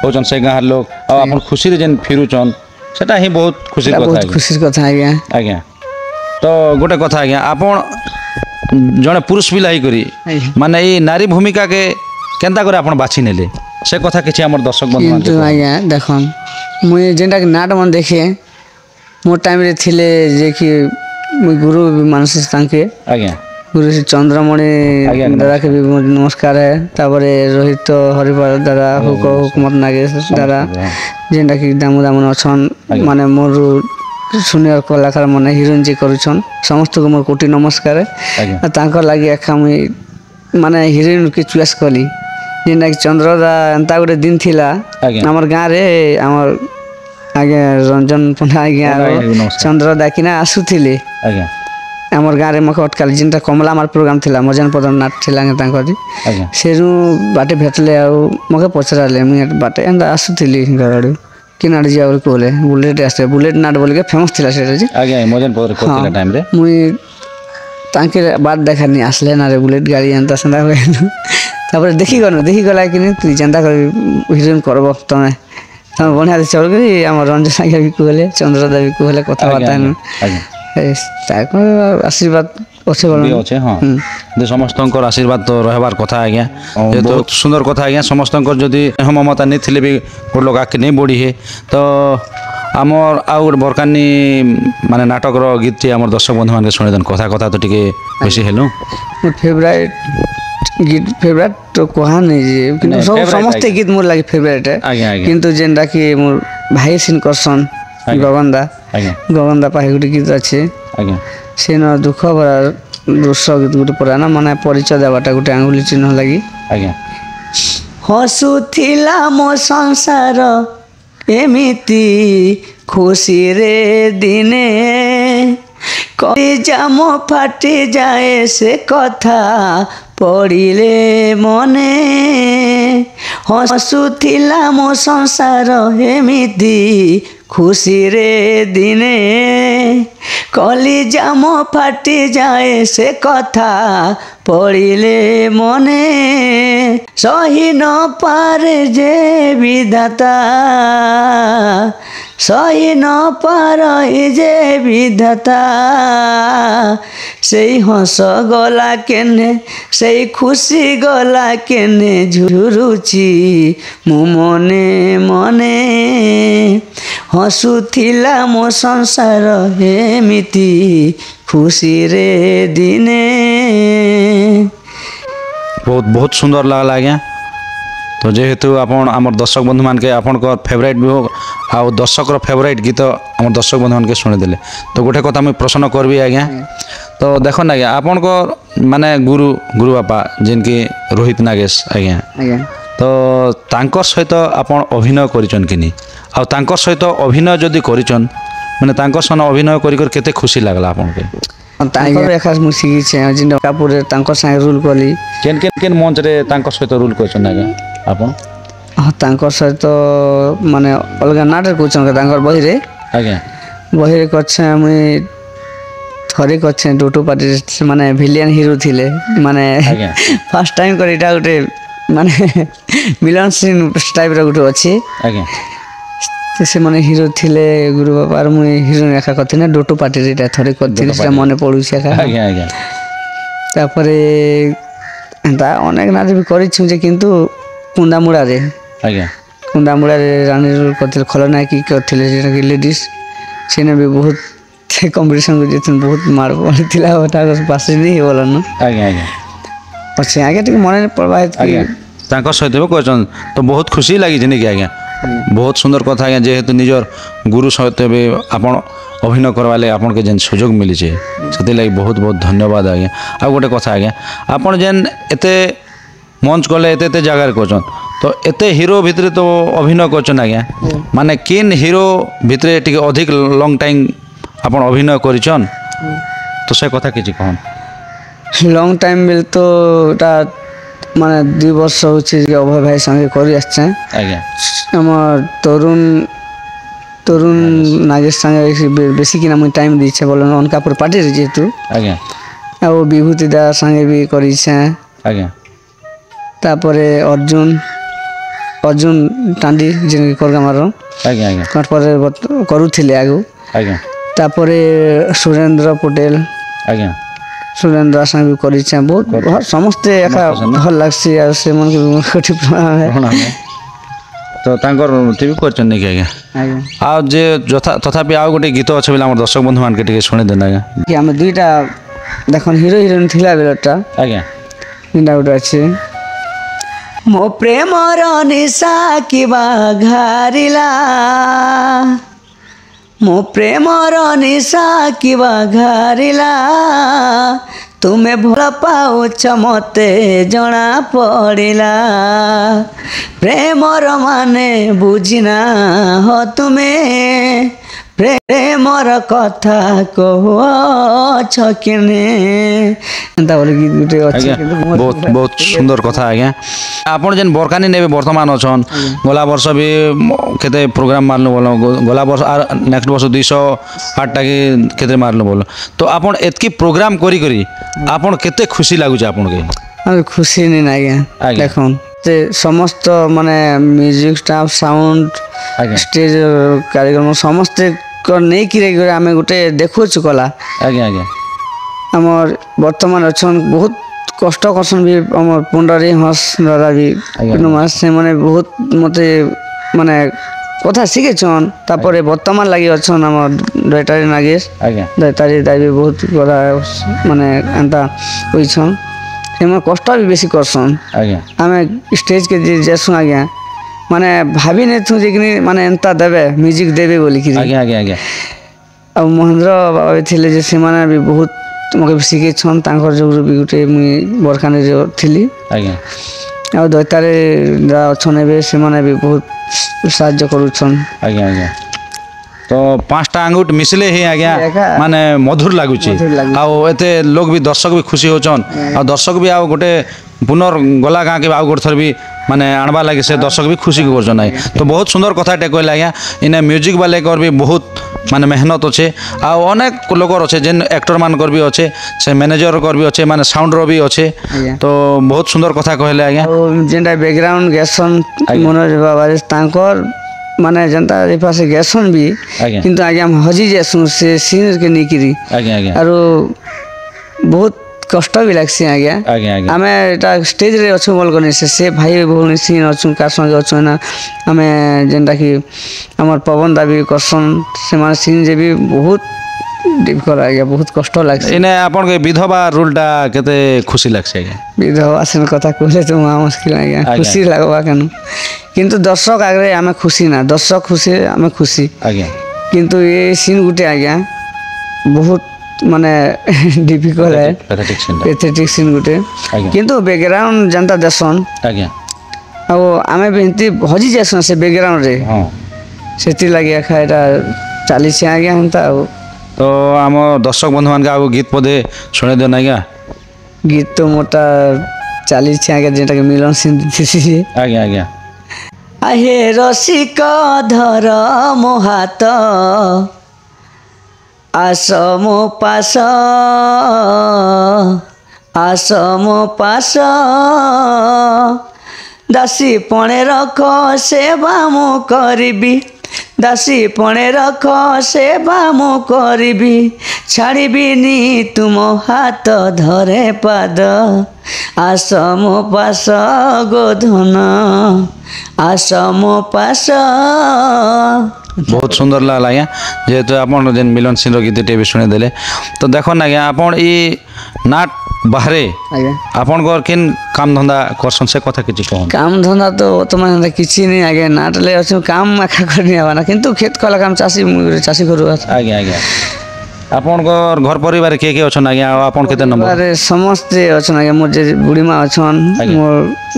होछन से गाँ लोग आ अपन खुशी रे जेन फिरुछन सेटा ही बहुत खुशी कथा बहुत खुशी कथा आज्ञा आज्ञा तो गोटे कथा आज्ञा आपण जने पुरुष पिला ही करी माने ई नारी भूमिका के केनता करे आपण बाछि नेले से कथा किछि हमर दर्शक बंधु मान तो आज्ञा देखन मुई जेंटा के नाट मन देखे मोर टाइम रे थिले जे कि मुई गुरु मानसी तांके आज्ञा गुरु श्री चंद्रमणि दादा के भी नमस्कार है तापरे रोहित हरिपाल दादा हुकमत नागेश दादा जेंटा कि दामू दामन अछन माने मोर सुनियर कलाकार माने हिरोइन जी करूछन समस्त को मोर कोटि नमस्कार है तांकर लागि एखा मुई माने हिरोइन के चॉइस कली ଯେନ୍ଟାକି ଚନ୍ଦ୍ରଦା ଏନ୍ତା ଗୋଟେ ଦିନ ଥିଲା ଆଜ୍ଞା। ଆମର ଗାଁରେ ଆମର ଆଜ୍ଞା ରଞ୍ଜନ ପଣ୍ଡା ଆଜ୍ଞା ଆଜ୍ଞା, ନମସ୍କାର। ଚନ୍ଦ୍ରଦା କିନା ଆସୁଥିଲେ ଆଜ୍ଞା ଆମର ଗାଁରେ ମକେ ଅଟକାଲି ଯେନ୍ଟା କମଲାମାର ପ୍ରୋଗ୍ରାମ ଥିଲା ମଜନ ପଦନ ନାଟ ଥିଲା ତାଙ୍କର ଆଜ୍ଞା ସେରୁ ବାଟେ ଭେଟଲେ ଆଉ ମକେ ପଚରାଲେ ମୁଇଁ ବାଟେ ଏନ୍ତା ଆସୁଥିଲି ଘର ଆଡ଼ୁ କି ନାଟ ଯିବା ବୋଲି କହିଲେ ବୁଲେଟ୍ ଆସେ ବୁଲେଟ୍ ନାଟ ବୋଲିକି ଫେମସ୍ ଥିଲା ସେଇଟା ଯେ ଆଜ୍ଞା ମଜନ ପଦରେ କରିଥିଲା ଟାଇମ୍ରେ ମୁଇଁ ତାଙ୍କେ ବାଟ ଦେଖାନି ଆସିଲେ ନା ରେ ବୁଲେଟ୍ ଗାଡ଼ି ଏନ୍ତା ସେନ୍ତା କହିଲୁ ତାପରେ ଦେଖିଗଲା କି ତୁଇ ଯେନ୍ତା କରି ହିରୋଇନ୍ କରବ ତମେ ବଢ଼ିଆ ଚଳିକରି ଆମର ରଞ୍ଜନ ଆଜ୍ଞା ବି କହିଲେ ଚନ୍ଦ୍ରଦା ବି କହିଲେ କଥାବାର୍ତ୍ତା ହେନୁ ଆଜ୍ଞା ତାକୁ ଆଶୀର୍ବାଦ ଅଛେ ବି ଅଛେ ହଁ ଯେ ସମସ୍ତଙ୍କର ଆଶୀର୍ବାଦ ତ ରହିବାର କଥା ଆଜ୍ଞା ବହୁତ ସୁନ୍ଦର କଥା ଆଜ୍ଞା ସମସ୍ତଙ୍କର ଯଦି ମମତା ନେଇଥିଲେ ବି ଗୋଟେ ଲୋକ ଆଗକେ ନେଇ ବଢ଼ି ହେ ତ ଆମର ଆଉ ଗୋଟେ ବରକାନି ମାନେ ନାଟକର ଗୀତଟି ଆମର ଦର୍ଶକ ବନ୍ଧୁମାନଙ୍କୁ ଶୁଣିଦେନ୍ କଥା କଥା ତ ଟିକେ ବେଶୀ ହେଲୁ ମୋର ଫେଭରାଇଟ୍ ଗୀତ ଫେଭରାଇଟ୍ ତ କୁହା ନାଇଁ ଯେ କିନ୍ତୁ ସବୁ favourite ସମସ୍ତେ ଆଜ୍ଞା। ଗୀତ ମୋର ଲାଗେ ଫେଭରାଇଟ୍ ଆଜ୍ଞା, ଆଜ୍ଞା। କିନ୍ତୁ ଯେନ୍ଟାକି ମୋର ଭାଇ ସିନ୍ କରସନ୍ ଆଜ୍ଞା। ଗଗନ୍ଦା ଆଜ୍ଞା ଗଗନ୍ଦା ପାଖେ ଗୋଟେ ଗୀତ ଅଛି ଆଜ୍ଞା ସେନ ଦୁଃଖ ଭରା ଦୃଶ୍ୟ ଗୀତ ଗୋଟେ ପରା ନା ମାନେ ପରିଚୟ ଦେବାଟା ଗୋଟେ ଆଙ୍ଗୁଳି ଚିହ୍ନ ଲାଗି ଆଜ୍ଞା ହସୁଥିଲା ମୋ ସଂସାର ଏମିତି ଖୁସିରେ ଦିନେ କଲିଜା ମୋ ଫାଟିଯାଏ ସେ କଥା ପଡ଼ିଲେ ମନେ ହସୁଥିଲା ମୋ ସଂସାର ଏମିତି ଖୁସିରେ ଦିନେ କଲିଜା ମୋ ଫାଟିଯାଏ ସେ କଥା ପଡ଼ିଲେ ମନେ ସହି ନ ପାରେ ଯେ ବିଧାତା ସହି ନ ପାର ଯେ ବିଧାତା ସେଇ ହସ ଗଲା କେନେ ସେଇ ଖୁସି ଗଲା କେନେ ଝୁରୁଛି ମୁଁ ମନେ ମନେ ହସୁଥିଲା ମୋ ସଂସାର ଏମିତି ଖୁସିରେ ଦିନେ ବହୁତ ବହୁତ ସୁନ୍ଦର লাগলা আজ্ঞা তো যেহেতু আপন আমার দর্শক বন্ধু মানকে আপনার ফেভারাইট বি হোক আউ দর্শকর ফেভারাইট গীত আমার দর্শক বন্ধু মানকে শুনিদেলে তো গোটে কথা আমি প্রশ্ন করবি আজ্ঞা তো দেখুন আজ্ঞা আপনার মানে গুরু গুরু বাপা যেনকি রোহিত নাগেশ আজ্ঞা ଆଜ୍ଞା তো তাঙ্কর সহিত আপন অভিনয় করিছন কিনি আউ তাঙ্কর সহিত অভিনয় যদি করিছন মানে তাঙ্কর সঙ্গে অভিনয় করি করে কেতে খুশি লাগলা আপনাকে ତାଙ୍କର ଏକା ମୁଁ ଶିଖିଛେ ଯେନ୍ଟା କାପୁରରେ ତାଙ୍କର ସାଙ୍ଗେ ରୁଲ୍ କଲି କେନ୍ କେନ୍ କେନ୍ ମଞ୍ଚରେ ତାଙ୍କ ସହିତ ରୁଲ୍ କରିଛନ୍ତି ଆଜ୍ଞା ଆପଣ ହଁ ତାଙ୍କ ସହିତ ମାନେ ଅଲଗା ନାଟରେ କହୁଛନ୍ ତାଙ୍କର ବହିରେ ଆଜ୍ଞା କରଛେ ମୁଇଁ ଥରେ କରଛେ ଟୁଟୁ ପାର୍ଟିରେ ସେମାନେ ଭିଲିଆନ୍ ହିରୋ ଥିଲେ ମାନେ ଆଜ୍ଞା। ଫାର୍ଷ୍ଟ ଟାଇମ୍ କରି ଏଇଟା ଗୋଟେ ମାନେ ମିଲନ୍ ସିନ୍ ଟାଇପ୍ର ଗୋଟେ ଅଛି ଆଜ୍ଞା ସେମାନେ ହିରୋ ଥିଲେ ଗୁରୁ ବାପା ଆର୍ ମୁଇଁ ହିରୋଇନ୍ ଏକା କରିଥିଲି ନା ଡୋଟୁ ପାର୍ଟିରେ ଏଇଟା ଥରେ କରିଥିଲି ସେଟା ମନେ ପଡ଼ୁଛି ଏକା ଆଜ୍ଞା ଆଜ୍ଞା ତାପରେ ଏନ୍ତା ଅନେକ ନାଚ ବି କରିଛୁ ଯେ କିନ୍ତୁ କୁନ୍ଦାମୁଡ଼ାରେ ଆଜ୍ଞା ରାଣୀ ରୋଲ୍ କରିଥିଲେ ଖଳନାୟିକା କରିଥିଲେ ଯେଉଁଟାକି ଲେଡ଼ିଜ୍ ସେନେ ବି ବହୁତ କମ୍ପିଟିସନ୍କୁ ଯାଇଥିଲି ବହୁତ ମାଡ଼ ପଡ଼ିଥିଲା ତାଙ୍କ ପାଶେ ବି ହେଇଗଲନ ଆଜ୍ଞା ଆଜ୍ଞା ଅଛି ଆଜ୍ଞା ଟିକେ ମନେ ପଡ଼ବା ଆଜ୍ଞା ତାଙ୍କ ସହିତ ବି କହିଛନ୍ତି ତ ବହୁତ ଖୁସି ଲାଗିଛି ନାକି ଆଜ୍ଞା ବହୁତ ସୁନ୍ଦର କଥା ଆଜ୍ଞା ଯେହେତୁ ନିଜର ଗୁରୁ ସହିତ ବି ଆପଣ ଅଭିନୟ କରବା ଲାଗି ଆପଣকে ଯେନ୍ ସୁଯୋଗ ମିଳିছে ସେଥିଲାଗି ବହୁତ ବହୁତ ଧନ୍ୟବାଦ ଆଜ୍ଞା ଆଉ ଗୋଟେ କଥା ଆଜ୍ଞା ଆପଣ ଯେନ୍ ଏତେ ମଞ୍ଚ କଲେ ଏତେ ଏତେ ଜାଗାରେ କରୁଛନ୍ ତ ଏତେ ହିରୋ ଭିତରେ ତ ଅଭିନୟ କରୁଛନ୍ ଆଜ୍ଞା ମାନେ କିନ୍ ହିରୋ ଭିତରେ ଟିକେ ଅଧିକ ଲଙ୍ଗ ଟାଇମ୍ ଆପଣ ଅଭିନୟ କରିଛନ୍ ତ ସେ କଥା କିଛି କହନ୍ ଲଙ୍ଗ୍ ଟାଇମ୍ ବେଲେ ତ ଏଇଟା ମାନେ 2 ବର୍ଷ ହେଉଛି ଅଭୟ ଭାଇ ସାଙ୍ଗେ କରି ଆସିଛେ ଆଜ୍ଞା আমার তরুণ নাগেশ সাଙ୍ଗে বেশি কিনা মুই টাইম দিছে বলে অনকাপুর পার্টিরে যেহেতু ଆଜ୍ଞା ଆଉ ବିଭୂତି ଦା ସାଙ୍ଗେ ବି କରିଛେ ଆଜ୍ଞା ତାପରେ ଅର୍ଜୁନ ଟାଣ୍ଡି ଯେନ୍ କରଗାମାର ଆଜ୍ଞା ଆଜ୍ଞା ପରେ କରୁଥିଲେ ଆଗକୁ ଆଜ୍ଞା ତାପରେ ସୁରେନ୍ଦ୍ର ପଟେଲ ଆଜ୍ଞା ସୁରେନ୍ଦ୍ର ସାଙ୍ଗେ ବି କରିଛେ ବହୁତ ସମସ୍ତେ ଏକା ଭଲ ଲାଗ୍ସି ଆଉ ସେମାନଙ୍କୁ ତ ତାଙ୍କର ଟିଭି କରିଛନ୍ତି କି ଆଜ୍ଞା ଆଜ୍ଞା ଆଉ ଯେ ତଥାପି ଆଉ ଗୋଟେ ଗୀତ ଅଛି ବୋଲି ଆମର ଦର୍ଶକ ବନ୍ଧୁମାନଙ୍କୁ ଟିକେ ଶୁଣିଦେନ ଆଜ୍ଞା କି ଆମେ ଦୁଇଟା ଦେଖନ୍ ହିରୋ ହିରୋଇନ୍ ଥିଲା ବେଳଟା ଆଜ୍ଞା ଏଇଟା ଗୋଟେ ଅଛି ମୋ ପ୍ରେମର ନିଶା କିବା ଘାରିଲା ମୋ ପ୍ରେମର ନିଶା କିବା ଘାରିଲା ତୁମେ ଭଲ ପାଉଛ ମୋତେ ଜଣା ପଡ଼ିଲା ପ୍ରେମର ମାନେ ବୁଝିନାହ ତୁମେ ପ୍ରେମର କଥା କହୁଛ କିନେ ଏନ୍ତା ବୋଲି ଗୀତ ଗୁଟେ ଅଛି ଆଜ୍ଞା କିନ୍ତୁ ବହୁତ ବହୁତ ସୁନ୍ଦର କଥା ଆଜ୍ଞା ଆପଣ ଯେନ୍ ବରକାନି ନେବେ ବର୍ତ୍ତମାନ ଅଛନ୍ ଗଲା ବର୍ଷ ବି କେତେ ପ୍ରୋଗ୍ରାମ ମାରଲୁ ବୋଲ ଗଲା ବର୍ଷ আর নেক্সট ବର୍ଷ 208টা କି କେତେ ମାରଲୁ ବୋଲ ତ ଆପଣ ଏତକି ପ୍ରୋଗ୍ରାମ କରି କରି ଆପଣ କେତେ ଖୁସି ଲାଗୁଛି ଆପଣକେ ଆମେ ଖୁସି ନି ଆଜ୍ଞା ଆଜ୍ଞା। ଦେଖୁନ୍ ଯେ ସମସ୍ତ ମାନେ ମ୍ୟୁଜିକ୍ ଷ୍ଟାଫ୍ ସାଉଣ୍ଡ ଆଜ୍ଞା ଷ୍ଟେଜ୍ କାର୍ଯ୍ୟକ୍ରମ ସମସ୍ତେ ନେଇକିରି ଆମେ ଗୋଟେ ଦେଖୁଛୁ କଲା ଆଜ୍ଞା ଆଜ୍ଞା ଆମର ବର୍ତ୍ତମାନ ଅଛନ୍ ବହୁତ କଷ୍ଟ କରସନ୍ ବି ଆମର ପୁଣ୍ଡରୀ ହସ୍ ଦାଦା ବି କିନ୍ତୁ ସେମାନେ ବହୁତ ମୋତେ ମାନେ କଥା ଶିଖେଇଛନ୍ ତାପରେ ବର୍ତ୍ତମାନ ଲାଗି ଅଛନ୍ ଆମର ଦୈତାରୀ ନାଗେଶ ଆଜ୍ଞା ଦୈତାରୀ ଦାବି ବହୁତ କଥା ମାନେ ଏନ୍ତା ହୋଇଛନ୍ ସେମାନେ କଷ୍ଟ ବି ବେଶୀ କରସନ୍ ଆଜ୍ଞା ଆମେ ଷ୍ଟେଜ୍କେ ଯାଏସୁଁ ଆଜ୍ଞା ମାନେ ଭାବି ନେଇଥୁ ଯେ କିନି ମାନେ ଏନ୍ତା ଦେବେ ମ୍ୟୁଜିକ୍ ଦେବେ ବୋଲିକିରି ଆଜ୍ଞା ଆଜ୍ଞା ଆଜ୍ଞା ଆଉ ମହେନ୍ଦ୍ର ବାବା ବି ଥିଲେ ଯେ ସେମାନେ ବି ବହୁତ ମୋତେ ଶିଖେଇଛନ୍ ତାଙ୍କର ଯୋଗୁଁ ବି ଗୋଟେ ମୁଇଁ ବରଖାନରେ ଥିଲି ଆଜ୍ଞା ଆଉ ଦୈତାରେ ଯାହା ଅଛନ୍ ଏବେ ସେମାନେ ବି ବହୁତ ସାହାଯ୍ୟ କରୁଛନ୍ ଆଜ୍ଞା ଆଜ୍ଞା ତ 5ଟା ଆଙ୍ଗୁଠ ମିଶିଲେ ହିଁ ଆଜ୍ଞା ଏକା ମାନେ ମଧୁର ଲାଗୁଛି ମଧୁର ଲାଗୁଛି। ଆଉ ଏତେ ଲୋକ ବି ଦର୍ଶକ ବି ଖୁସି ହଉଛନ୍ ଆଉ ଦର୍ଶକ ବି ଆଉ ଗୋଟେ ପୁନର୍ ଗଲା ଗାଁକେ ଆଉ ଗୋଟେ ଥର ବି ମାନେ ଆଣବା ଲାଗି ସେ ଦର୍ଶକ ବି ଖୁସି କରୁଛନ୍ ଆଜ୍ଞା ତ ବହୁତ ସୁନ୍ଦର କଥାଟେ କହିଲେ ଆଜ୍ଞା ଇନେ ମ୍ୟୁଜିକ୍ ବାଲେକର ବି ବହୁତ ମାନେ ମେହନତ ଅଛେ ଆଉ ଅନେକ ଲୋକର ଅଛେ ଯେନ୍ ଆକ୍ଟର ମାନଙ୍କର ବି ଅଛେ ସେ ମ୍ୟାନେଜରଙ୍କର ବି ଅଛେ ମାନେ ସାଉଣ୍ଡର ବି ଅଛେ ଆଜ୍ଞା ତ ବହୁତ ସୁନ୍ଦର କଥା କହିଲେ ଆଜ୍ଞା ଆଉ ଯେନ୍ଟା ବ୍ୟାକଗ୍ରାଉଣ୍ଡ ଗେସନ୍ ଆଜ୍ଞା। ମନୋଜ ବାବା ତାଙ୍କର ମାନେ ଯେନ୍ତା ସେ ଗେସନ୍ ବି ଆଜ୍ଞା କିନ୍ତୁ ଆଜ୍ଞା ଆମେ ହଜି ଯାଏସୁଁ ସେ ସିନ୍କେ ନେଇକିରି ଆଜ୍ଞା ଆଜ୍ଞା ଆରୁ ବହୁତ କଷ୍ଟ ବି ଲାଗ୍ସି ଆଜ୍ଞା ଆଜ୍ଞା ଆଜ୍ଞା ଆମେ ଏଇଟା ଷ୍ଟେଜ୍ରେ ଅଛୁ ବୋଲକନି ସେ ଭାଇ ଭଉଣୀ ସିନ୍ ଅଛୁ କାର୍ ସଙ୍ଗେ ଅଛୁ ନା ଆମେ ଯେନ୍ଟାକି ଆମର ପବନ ଦାବି କରସନ୍ ସେମାନେ ସିନ୍ରେ ବି ବହୁତ ଡିଫିକଲ୍ଟ ଆଜ୍ଞା ବହୁତ କଷ୍ଟ ଲାଗ୍ସି ଏଇନେ ଆପଣଙ୍କ ବିଧବା ରୁଲ୍ଟା କେତେ ଖୁସି ଲାଗ୍ସି ଆଜ୍ଞା ବିଧବା ସେନ୍ କଥା କହିଲେ ତ ମା ମୁସ୍କିଲ ଆଜ୍ଞା ଆଜ୍ଞା। ଖୁସି ଲାଗ୍ବା କେନ କିନ୍ତୁ ଦର୍ଶକ ଆଗରେ ଆମେ ଖୁସି ନା ଦର୍ଶକ ଖୁସି ଆମେ ଖୁସି ଆଜ୍ଞା କିନ୍ତୁ ଏ ସିନ୍ ଗୋଟେ ଆଜ୍ଞା ବହୁତ ମାନେ ଡିଫିକଲ୍ଟ ହେ pathetic scene ଟା। ପେଥେଟିକ୍ ସିନ୍ ଗୋଟେ ଆଜ୍ଞା କିନ୍ତୁ ବ୍ୟାକଗ୍ରାଉଣ୍ଡ ଯେନ୍ତା ଦେସନ୍ ଆଜ୍ଞା ଆଉ ଆମେ ବି ଏମିତି ହଜି ଯାଏସୁଁ ସେ ବ୍ୟାକଗ୍ରାଉଣ୍ଡରେ ହଁ ସେଥିର୍ଲାଗି ଏକା ଏଇଟା ଚାଲିଛି ଆଜ୍ଞା ହେନ୍ତା ଆଉ ତ ଆମ ଦର୍ଶକ ବନ୍ଧୁମାନଙ୍କୁ ଆଉ ଗୀତ ପଦେ ଶୁଣାଇ ଦିଅନ୍ ଆଜ୍ଞା ଗୀତ ତ ମୋରଟା ଚାଲିଛି ଆଜ୍ଞା ଯେନ୍ଟାକି ମିଲନ ସିନ୍ ଥିସି ଆଜ୍ଞା ଆଜ୍ଞା ଆହେ ରସିକ ଧର ମୋ ହାତ ଆସ ମୋ ପାଶ ଆସ ମୋ ପାଶ ଦାସୀ ପଣେ ରଖ ସେବା ମୁଁ କରିବି ଦାସୀ ପଣେ ରଖ ସେବା ମୁଁ କରିବି ଛାଡ଼ିବିନି ତୁମ ହାତ ଧରେ ପାଦ ଆସ ମୋ ପାଶ ଗୋଧନ ଆସ ମୋ ପାଶ ବହୁତ ସୁନ୍ଦର ଲାଗଲା ଆଜ୍ଞା ଯେହେତୁ ଆପଣ ଯେନ୍ ମିଲନ ସିଂର ଗୀତଟେ ବି ଶୁଣିଦେଲେ ତ ଦେଖନ୍ ଆଜ୍ଞା ଆପଣ ଇ ନାଟ ବାହାରେ ଆଜ୍ଞା ଆପଣଙ୍କର କେନ୍ କାମ ଧନ୍ଦା କରସନ୍ ସେ କଥା କିଛି କହନ୍ କାମ ଧନ୍ଦା ତ ବର୍ତ୍ତମାନ ହେନ୍ତା କିଛି ନାଇଁ ଆଜ୍ଞା ନାଟଲେ ଅଛୁ କାମ ଏକା କରି ହେବା ନା କିନ୍ତୁ ଖେତ କଲା କାମ ଚାଷୀ ଚାଷୀ କରୁ ଆଜ୍ଞା ଆଜ୍ଞା ଆପଣଙ୍କର ଘର ପରିବାର କିଏ କିଏ ଅଛନ୍ ଆଜ୍ଞା ଆଉ ଆପଣ କେତେ ନମ୍ବର ପରିବାରରେ ସମସ୍ତେ ଅଛନ୍ ଆଜ୍ଞା ମୋର ଯେ ବୁଢ଼ୀ ମା ଅଛନ୍ ଆଜ୍ଞା। ମୋର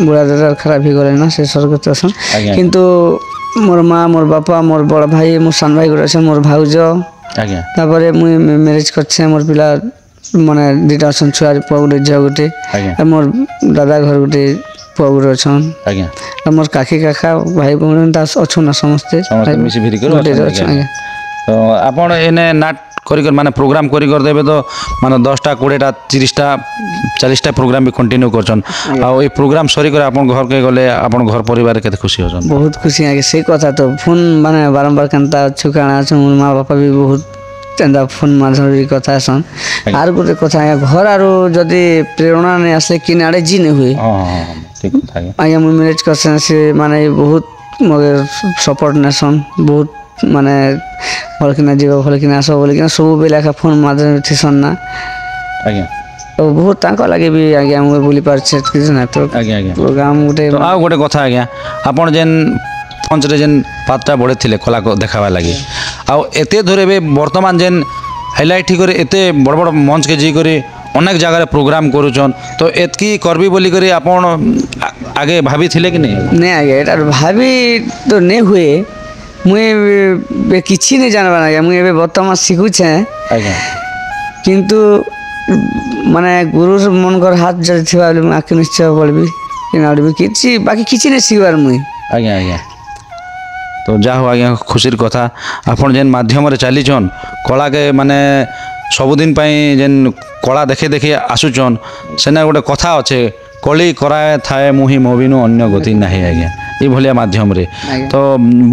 ବୁଢ଼ା ଦାଦା ଖରାପ ହେଇଗଲେ ନା ସେ ସ୍ୱର୍ଗତ ଅଛନ୍ ଆଜ୍ଞା। କିନ୍ତୁ ମୋର ମା ମୋର ବାପା ମୋର ବଡ଼ ଭାଇ ମୋର ସାନ ଭାଇ ଗୋଟେ ଅଛନ୍ ମୋର ଭାଉଜ ଆଜ୍ଞା ତାପରେ ମୁଇଁ ମ୍ୟାରେଜ୍ କରିଛେ ମୋର ପିଲା ମାନେ ଦୁଇଟା ଅଛନ୍ ଛୁଆ ପୁଅ ଗୋଟେ ଝିଅ ଗୋଟେ ଆଜ୍ଞା ଆଉ ମୋର ଦାଦା ଘର ଗୋଟେ ପୁଅ ଗୋଟେ ଅଛନ୍ ଆଜ୍ଞା ଆଉ ମୋର କାକି କାକା ଭାଇ ଭଉଣୀ ତା ଅଛନ୍ ନା ସମସ୍ତେ ସମସ୍ତେ ମିଶି ଭିରି କରି ଗୋଟେ ଅଛନ୍ ଅଛନ୍ ଆଜ୍ଞା ତ ଆପଣ ଏନେ ନାଟ କରି ମାନେ ପ୍ରୋଗ୍ରାମ କରି ଦେବେ ତ ମାନେ 10ଟା 20ଟା 30ଟା 40ଟା ପ୍ରୋଗ୍ରାମ ବି କଣ୍ଟିନ୍ୟୁ କରଛନ୍ ଆଉ এই ପ୍ରୋଗ୍ରାମ ସରିକରି ଆପଣ ଘରକେ ଗଲେ ଆପଣ ଘର ପରିବାର କେତେ ଖୁସି ହଉଛନ୍ ବହୁତ ଖୁସି ଆଜ୍ଞା ସେଇ କଥା ତ ଫୋନ୍ ମାନେ ବାରମ୍ବାର କେନ୍ତା ଅଛୁ କାଣା ଅଛୁ ମୋର ମା ବାପା ବି ବହୁତ କେନ୍ତା ଫୋନ୍ ମାଧ୍ୟମରେ କଥା ହେସନ୍ ଆଜ୍ଞା। ଆର୍ ଗୋଟେ କଥା ଆଜ୍ଞା ଘର ଆରୁ ଯଦି ପ୍ରେରଣା ନେଇ ଆସିଲେ କିନ୍ ଆଡ଼େ ଜି ନି ହୁଏ ହଁ ହଁ ହଁ ଠିକ୍ କଥା ଆଜ୍ଞା ଆଜ୍ଞା ମୁଁ ମ୍ୟାରେଜ୍ କରିଛେଁ ସେ ମାନେ ବହୁତ ମୋତେ ସପୋର୍ଟ ନେସନ୍ ବହୁତ ମାନେ ଭଲକିନା ଯିବ ଭଲକିନା ଆସ ବୋଲିକିନା ସବୁବେଳେ ଏକା ଫୋନ୍ ମାଧ୍ୟମରେ ଥିସନ୍ ନା ଆଜ୍ଞା ଆଉ ବହୁତ ତାଙ୍କ ଲାଗି ବି ଆଜ୍ଞା ମୁଁ ବୁଲି ପାରୁଛେ କିଛି ନାହିଁ ତ ଆଜ୍ଞା ଆଜ୍ଞା ପ୍ରୋଗ୍ରାମ ଗୋଟେ ତ ଆଉ ଗୋଟେ କଥା ଆଜ୍ଞା ଆପଣ ଯେନ୍ ମଞ୍ଚରେ ଯେନ୍ ପାତଟା ବଢ଼ିଥିଲେ କଲା ଦେଖାବା ଲାଗି ଆଉ ଏତେ ଦୂର ଏବେ ବର୍ତ୍ତମାନ ଯେନ୍ ହାଇଲାଇଟ୍ କରି ଏତେ ବଡ଼ ବଡ଼ ମଞ୍ଚକେ ଯାଇକରି ଅନେକ ଜାଗାରେ ପ୍ରୋଗ୍ରାମ କରୁଛନ୍ ତ ଏତ୍କି କରବି ବୋଲିକରି ଆପଣ ଆଗେ ଭାବିଥିଲେ କି ନାଇଁ? ନାଇଁ ଆଜ୍ଞା ଏଇଟା ଭାବି ତ ନାଇଁ ହୁଏ ମୁଇଁ କିଛି ନାଇଁ ଜାଣବାର ଆଜ୍ଞା ମୁଇଁ ଏବେ ବର୍ତ୍ତମାନ ଶିଖୁଛେ ଆଜ୍ଞା କିନ୍ତୁ ମାନେ ଗୁରୁ ମନଙ୍କର ହାତ ଯଦି ଥିବା ବୋଲି ମୁଁ ଆଗକେ ନିଶ୍ଚୟ ପଢ଼ିବି କି ନାଡ଼ିବି କିଛି ବାକି କିଛି ନାଇଁ ଶିଖିବାର ମୁଇଁ ଆଜ୍ଞା ଆଜ୍ଞା ତ ଯାହା ହଉ ଆଜ୍ଞା ଖୁସିର କଥା ଆପଣ ଯେନ୍ ମାଧ୍ୟମରେ ଚାଲିଛନ୍ କଳାକେ ମାନେ ସବୁଦିନ ପାଇଁ ଯେନ୍ କଳା ଦେଖି ଦେଖି ଆସୁଛନ୍ ସେନା ଗୋଟେ କଥା ଅଛେ କଳି କରାଏ ଥାଏ ମୁହିଁ ମୋବିନୁ ଅନ୍ୟ ଗତି ନାହିଁ ଆଜ୍ଞା ଏଇଭଳିଆ ମାଧ୍ୟମରେ ତ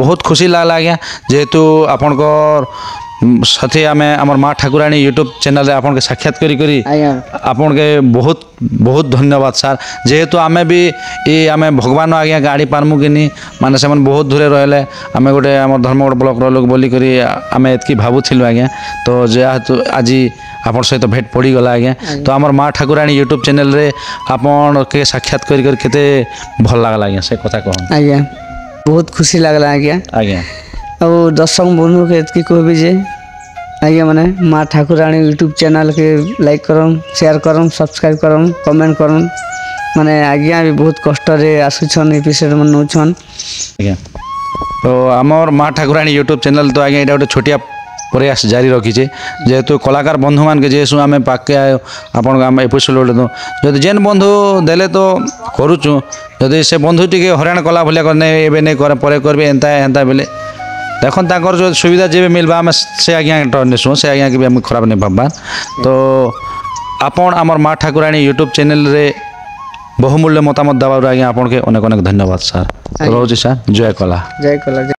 ବହୁତ ଖୁସି ଲାଗଲା ଆଜ୍ଞା ଯେହେତୁ ଆପଣଙ୍କର ସାଥି ଆମେ আমার মা ঠাকুরাণী ইউট্ୟୁব চ্যানেলে আপনাকে সাক্ষাৎ করি ଆଜ୍ଞା আপনাকে বহুত বহুত ধন্যবাদ স্যার যেহেতু আমি বি আমি ভগবান আজ্ঞা গাড়ি পারমু কিনি মানে সে বহুত দূরে রহলে আমি গোটে আমার ধর্মগড় ব্লকর লোক বলিকি আমি এতকি ভাবুলু আজ্ঞা তো যেহেতু আজি আপনার সহিত ভেট পড়িগলা আজ্ঞা তো আমার মা ঠাকুরাণী ইউট্ୟୁব চ্যানেলে আপনাকে সাক্ষাৎ করি কেতে ভাল লাগলা আজ্ঞা সে কথা কহন ଆଜ୍ଞା ବହୁତ ଖୁସି ଲାଗଲା ଆଜ୍ଞା ଆଜ୍ଞା ଆଉ ଦର୍ଶକ ବନ୍ଧୁକେ ଏତିକି କହିବି ଯେ ଆଜ୍ଞା ମାନେ ମା ଠାକୁରାଣୀ ୟୁଟ୍ୟୁବ୍ ଚ୍ୟାନେଲ୍କେ ଲାଇକ୍ କରନ୍ ସେୟାର କରନ୍ ସବସ୍କ୍ରାଇବ୍ କରନ୍ କମେଣ୍ଟ କରନ୍ ମାନେ ଆଜ୍ଞା ବି ବହୁତ କଷ୍ଟରେ ଆସୁଛନ୍ ଏପିସୋଡ଼ ମାନେ ନେଉଛନ୍ ଆଜ୍ଞା ତ ଆମର ମା ଠାକୁରାଣୀ ୟୁଟ୍ୟୁବ୍ ଚ୍ୟାନେଲ୍ ତ ଆଜ୍ଞା ଏଇଟା ଗୋଟେ ଛୋଟିଆ ପ୍ରୟାସ ଜାରି ରଖିଛେ ଯେହେତୁ କଳାକାର ବନ୍ଧୁମାନକେ ଯେହେତୁ ଆମେ ପାଖକେ ଆପଣଙ୍କ ଆମେ ଏପିସୋଡ଼ ଯଦି ଯେନ୍ ବନ୍ଧୁ ଦେଲେ ତ କରୁଛୁ ଯଦି ସେ ବନ୍ଧୁ ଟିକେ ହଇରାଣ କଲା ଭଳିଆ କରି ନାଇଁ ଏବେ ନାଇଁ କରେ ପରେ କରିବେ ଏନ୍ତା ଏନ୍ତା ବେଲେ ଦେଖୁନ୍ ତାଙ୍କର ଯେଉଁ ସୁବିଧା ଯେବେ ମିଲବା ଆମେ ସେ ଆଜ୍ଞା ନେସୁଁ ସେ ଆଜ୍ଞା ବି ଆମେ ଖରାପ ନାଇଁ ଭାବବା ତ ଆପଣ ଆମର ମା ଠାକୁରାଣୀ ୟୁଟ୍ୟୁବ୍ ଚ୍ୟାନେଲ୍ରେ ବହୁମୂଲ୍ୟ ମତାମତ ଦେବାରୁ ଆଜ୍ଞା ଆପଣଙ୍କୁ ଅନେକ ଅନେକ ଧନ୍ୟବାଦ ସାର୍ ରହୁଛି ସାର୍ ଜୟ କଲା ଜୟ କଲା